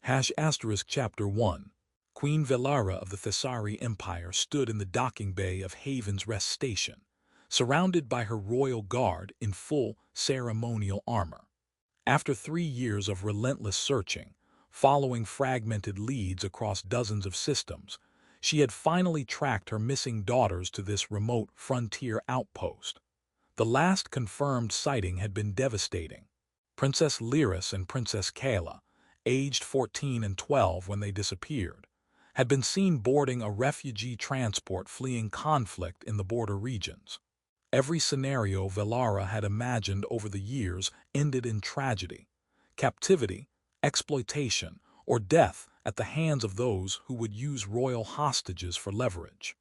Chapter 1. Queen Velara of the Thessari Empire stood in the docking bay of Haven's Rest Station, surrounded by her royal guard in full ceremonial armor. After 3 years of relentless searching, following fragmented leads across dozens of systems, she had finally tracked her missing daughters to this remote frontier outpost. The last confirmed sighting had been devastating. Princess Lyris and Princess Kayla, aged 14 and 12 when they disappeared, had been seen boarding a refugee transport fleeing conflict in the border regions. Every scenario Velara had imagined over the years ended in tragedy, captivity, exploitation, or death at the hands of those who would use royal hostages for leverage.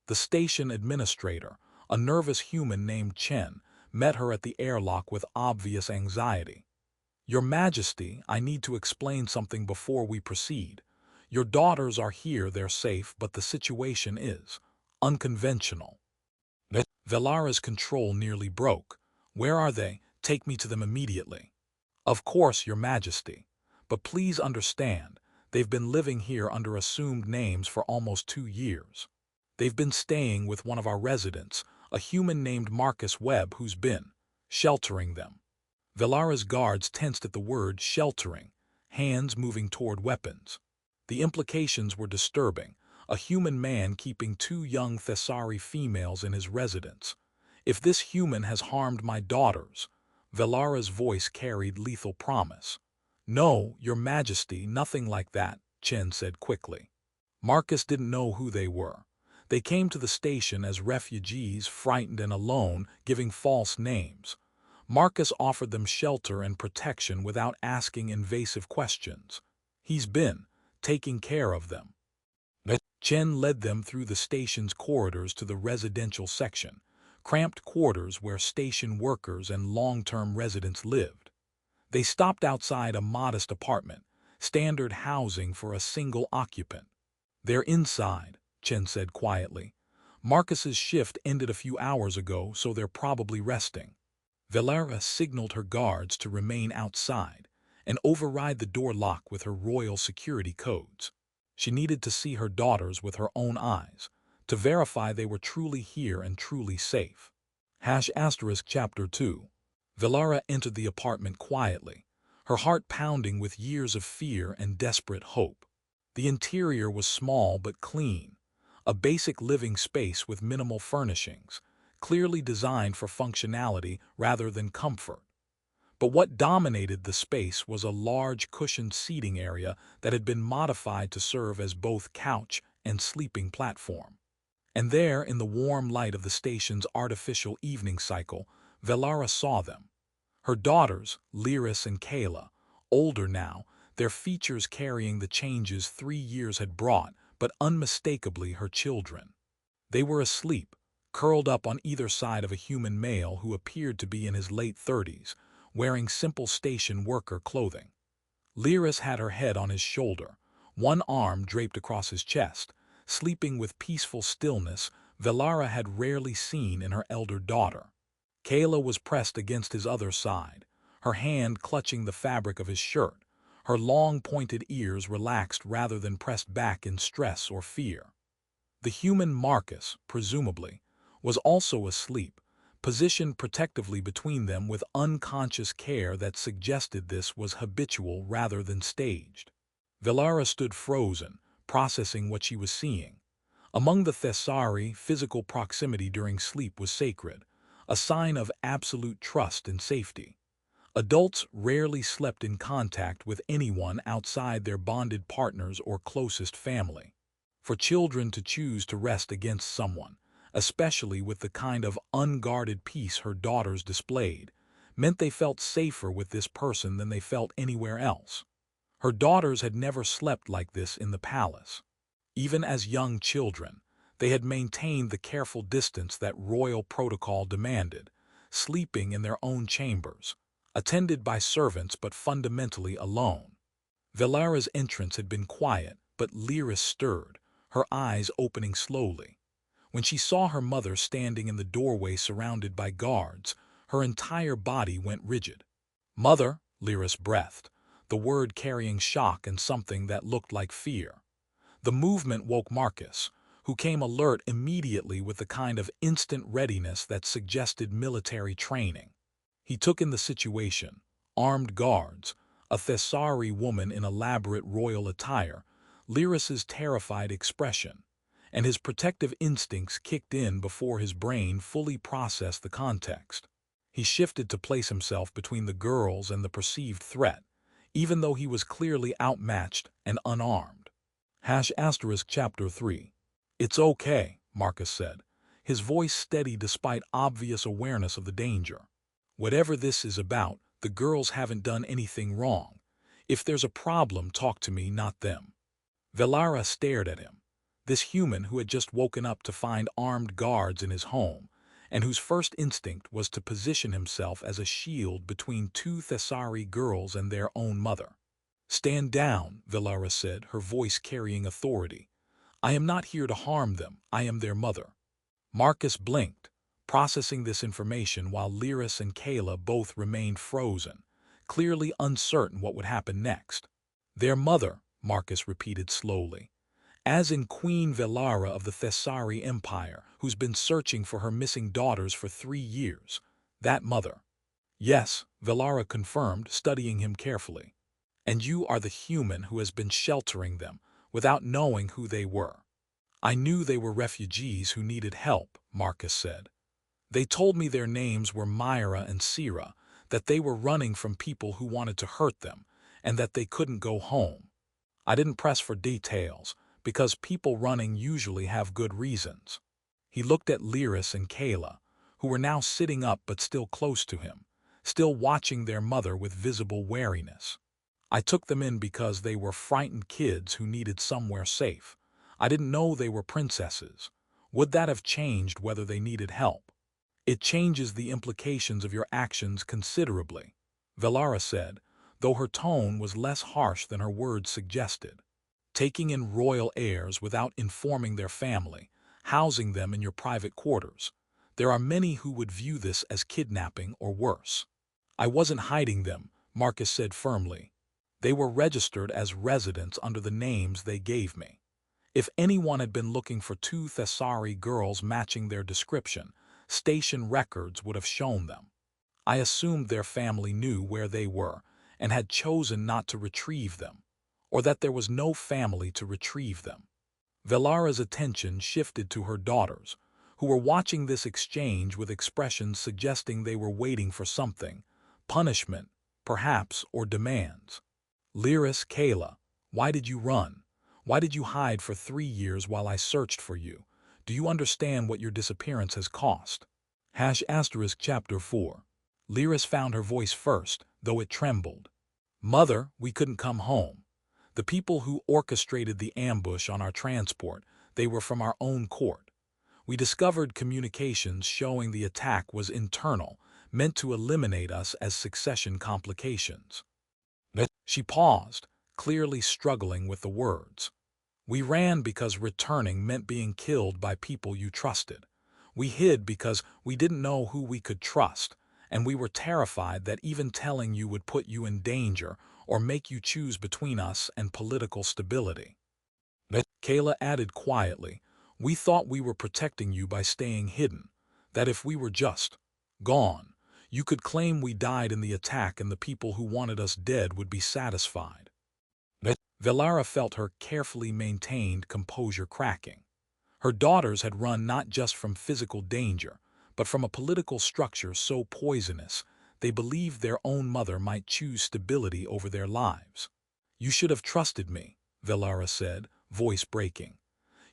The station administrator, a nervous human named Chen, met her at the airlock with obvious anxiety. "Your Majesty, I need to explain something before we proceed. Your daughters are here, they're safe, but the situation is unconventional." Velara's control nearly broke. "Where are they? Take me to them immediately." "Of course, Your Majesty. But please understand, they've been living here under assumed names for almost 2 years. They've been staying with one of our residents, a human named Marcus Webb, who's been sheltering them." Velara's guards tensed at the word sheltering, hands moving toward weapons. The implications were disturbing. A human man keeping 2 young Thessari females in his residence. "If this human has harmed my daughters," Velara's voice carried lethal promise. "No, Your Majesty, nothing like that," Chen said quickly. Marcus didn't know who they were. They came to the station as refugees, frightened and alone, giving false names. Marcus offered them shelter and protection without asking invasive questions. He's been taking care of them. Chen led them through the station's corridors to the residential section, cramped quarters where station workers and long-term residents lived. They stopped outside a modest apartment, standard housing for a single occupant. "They're inside," Chen said quietly. "Marcus's shift ended a few hours ago, so they're probably resting." Velara signaled her guards to remain outside and override the door lock with her royal security codes. She needed to see her daughters with her own eyes, to verify they were truly here and truly safe. Chapter 2. Velara entered the apartment quietly, her heart pounding with years of fear and desperate hope. The interior was small but clean, a basic living space with minimal furnishings, clearly designed for functionality rather than comfort. But what dominated the space was a large cushioned seating area that had been modified to serve as both couch and sleeping platform. And there, in the warm light of the station's artificial evening cycle, Velara saw them. Her daughters, Lyris and Kayla, older now, their features carrying the changes 3 years had brought, but unmistakably her children. They were asleep, curled up on either side of a human male who appeared to be in his late 30s, wearing simple station worker clothing. Lyris had her head on his shoulder, one arm draped across his chest, sleeping with peaceful stillness Velara had rarely seen in her elder daughter. Kayla was pressed against his other side, her hand clutching the fabric of his shirt, her long pointed ears relaxed rather than pressed back in stress or fear. The human Marcus, presumably, was also asleep, positioned protectively between them with unconscious care that suggested this was habitual rather than staged. Velara stood frozen, processing what she was seeing. Among the Thessari, physical proximity during sleep was sacred, a sign of absolute trust and safety. Adults rarely slept in contact with anyone outside their bonded partners or closest family. For children to choose to rest against someone, especially with the kind of unguarded peace her daughters displayed, meant they felt safer with this person than they felt anywhere else. Her daughters had never slept like this in the palace. Even as young children, they had maintained the careful distance that royal protocol demanded, sleeping in their own chambers, attended by servants but fundamentally alone. Velara's entrance had been quiet, but Lyris stirred, her eyes opening slowly. When she saw her mother standing in the doorway surrounded by guards, her entire body went rigid. "Mother," Lyris breathed, the word carrying shock and something that looked like fear. The movement woke Marcus, who came alert immediately with the kind of instant readiness that suggested military training. He took in the situation: armed guards, a Thessari woman in elaborate royal attire, Lyris's terrified expression, and his protective instincts kicked in before his brain fully processed the context. He shifted to place himself between the girls and the perceived threat, even though he was clearly outmatched and unarmed. Chapter 3. "It's okay," Marcus said, his voice steady despite obvious awareness of the danger. "Whatever this is about, the girls haven't done anything wrong. If there's a problem, talk to me, not them." Velara stared at him. This human who had just woken up to find armed guards in his home, and whose first instinct was to position himself as a shield between two Thessari girls and their own mother. "Stand down," Velara said, her voice carrying authority. "I am not here to harm them, I am their mother." Marcus blinked, processing this information while Lyris and Kayla both remained frozen, clearly uncertain what would happen next. "Their mother," Marcus repeated slowly. "As in Queen Velara of the Thessari Empire, who's been searching for her missing daughters for 3 years. That mother." "Yes," Velara confirmed, studying him carefully. "And you are the human who has been sheltering them, without knowing who they were." "I knew they were refugees who needed help," Marcus said. "They told me their names were Myra and Sira, that they were running from people who wanted to hurt them, and that they couldn't go home. I didn't press for details, because people running usually have good reasons." He looked at Lyris and Kayla, who were now sitting up but still close to him, still watching their mother with visible wariness. "I took them in because they were frightened kids who needed somewhere safe. I didn't know they were princesses. Would that have changed whether they needed help?" "It changes the implications of your actions considerably," Velara said, though her tone was less harsh than her words suggested. "Taking in royal heirs without informing their family, housing them in your private quarters. There are many who would view this as kidnapping or worse." "I wasn't hiding them," Marcus said firmly. "They were registered as residents under the names they gave me. If anyone had been looking for 2 Thessari girls matching their description, station records would have shown them. I assumed their family knew where they were and had chosen not to retrieve them, or that there was no family to retrieve them." Velara's attention shifted to her daughters, who were watching this exchange with expressions suggesting they were waiting for something: punishment, perhaps, or demands. "Lyris, Kayla, why did you run? Why did you hide for 3 years while I searched for you? Do you understand what your disappearance has cost?" Chapter 4. Lyris found her voice first, though it trembled. "Mother, we couldn't come home. The people who orchestrated the ambush on our transport, they were from our own court. We discovered communications showing the attack was internal, meant to eliminate us as succession complications." She paused, clearly struggling with the words. "We ran because returning meant being killed by people you trusted. We hid because we didn't know who we could trust, and we were terrified that even telling you would put you in danger or make you choose between us and political stability." Kayla added quietly, "We thought we were protecting you by staying hidden, that if we were just gone, you could claim we died in the attack and the people who wanted us dead would be satisfied." Velara felt her carefully maintained composure cracking. Her daughters had run not just from physical danger, but from a political structure so poisonous they believed their own mother might choose stability over their lives. "You should have trusted me," Velara said, voice breaking.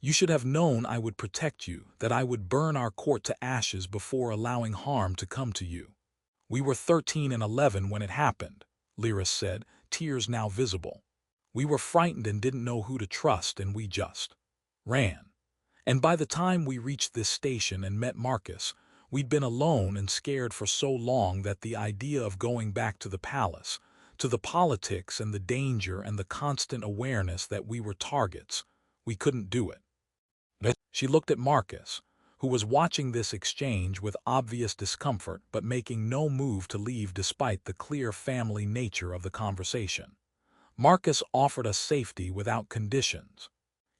"You should have known I would protect you, that I would burn our court to ashes before allowing harm to come to you." "We were 13 and 11 when it happened," Lyris said, tears now visible. "We were frightened and didn't know who to trust, and we just ran. And by the time we reached this station and met Marcus, we'd been alone and scared for so long that the idea of going back to the palace, to the politics and the danger and the constant awareness that we were targets, we couldn't do it." She looked at Marcus, who was watching this exchange with obvious discomfort but making no move to leave despite the clear family nature of the conversation. Marcus offered us safety without conditions.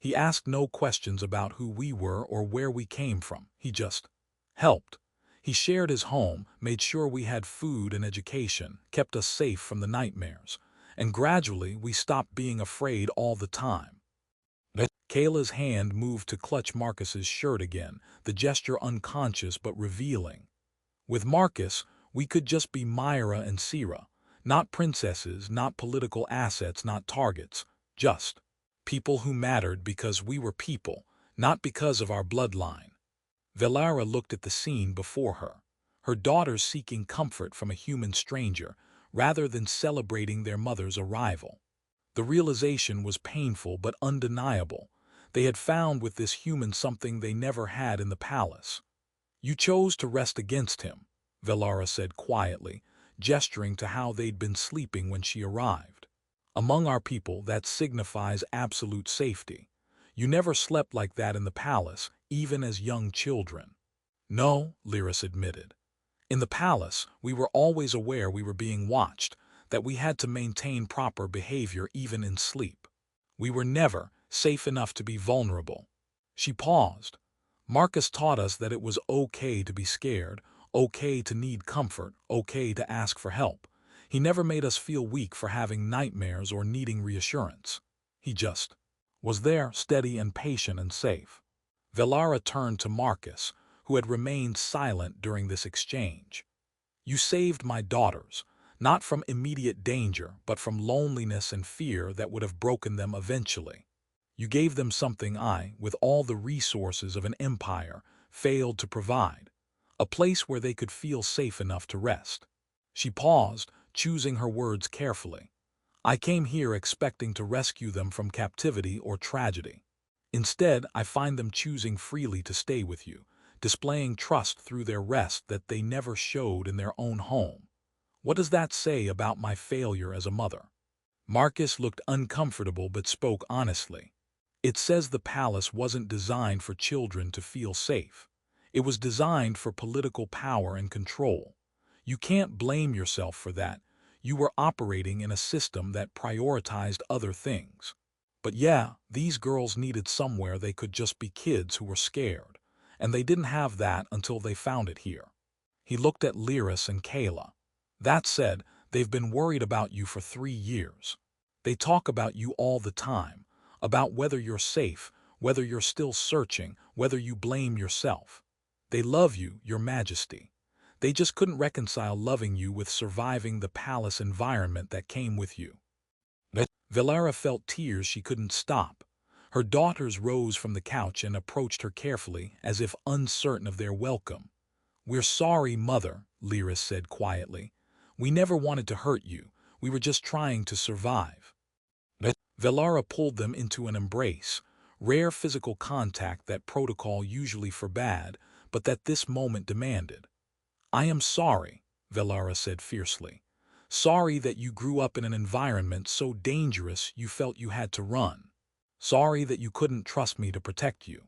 He asked no questions about who we were or where we came from. He just helped. He shared his home, made sure we had food and education, kept us safe from the nightmares, and gradually we stopped being afraid all the time. Kayla's hand moved to clutch Marcus's shirt again, the gesture unconscious but revealing. With Marcus, we could just be Myra and Sierra, not princesses, not political assets, not targets, just people who mattered because we were people, not because of our bloodline. Velara looked at the scene before her, her daughters seeking comfort from a human stranger rather than celebrating their mother's arrival. The realization was painful but undeniable. They had found with this human something they never had in the palace. "You chose to rest against him," Velara said quietly, gesturing to how they'd been sleeping when she arrived. "Among our people, that signifies absolute safety. You never slept like that in the palace, even as young children." "No," Lyris admitted. "In the palace, we were always aware we were being watched, that we had to maintain proper behavior even in sleep. We were never safe enough to be vulnerable." She paused. "Marcus taught us that it was okay to be scared, okay to need comfort, okay to ask for help. He never made us feel weak for having nightmares or needing reassurance. He just was there, steady and patient and safe." Velara turned to Marcus, who had remained silent during this exchange. "You saved my daughters, not from immediate danger, but from loneliness and fear that would have broken them eventually. You gave them something I, with all the resources of an empire, failed to provide. A place where they could feel safe enough to rest." She paused, choosing her words carefully. "I came here expecting to rescue them from captivity or tragedy. Instead, I find them choosing freely to stay with you, displaying trust through their rest that they never showed in their own home. What does that say about my failure as a mother?" Marcus looked uncomfortable but spoke honestly. "It says the palace wasn't designed for children to feel safe. It was designed for political power and control. You can't blame yourself for that. You were operating in a system that prioritized other things. But yeah, these girls needed somewhere they could just be kids who were scared, and they didn't have that until they found it here." He looked at Lyris and Kayla. "That said, they've been worried about you for 3 years. They talk about you all the time, about whether you're safe, whether you're still searching, whether you blame yourself. They love you, Your Majesty. They just couldn't reconcile loving you with surviving the palace environment that came with you." Velara felt tears she couldn't stop. Her daughters rose from the couch and approached her carefully, as if uncertain of their welcome. "We're sorry, Mother," Lyris said quietly. "We never wanted to hurt you. We were just trying to survive." Velara pulled them into an embrace, rare physical contact that protocol usually forbade, but that this moment demanded. "I am sorry," Velara said fiercely. "Sorry that you grew up in an environment so dangerous you felt you had to run. Sorry that you couldn't trust me to protect you.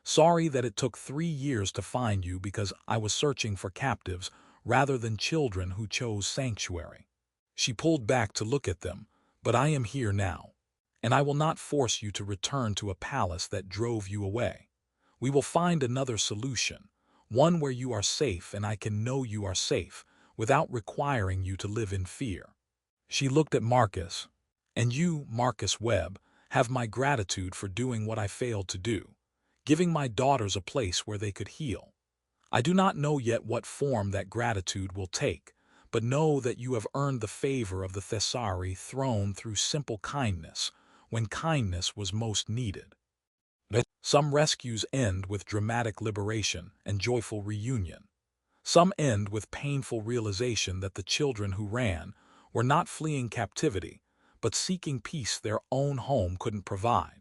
Sorry that it took 3 years to find you because I was searching for captives rather than children who chose sanctuary." She pulled back to look at them. "But I am here now. And I will not force you to return to a palace that drove you away. We will find another solution, one where you are safe and I can know you are safe, without requiring you to live in fear." She looked at Marcus. "And you, Marcus Webb, have my gratitude for doing what I failed to do, giving my daughters a place where they could heal. I do not know yet what form that gratitude will take, but know that you have earned the favor of the Thessari throne through simple kindness, when kindness was most needed." Some rescues end with dramatic liberation and joyful reunion. Some end with painful realization that the children who ran were not fleeing captivity, but seeking peace their own home couldn't provide.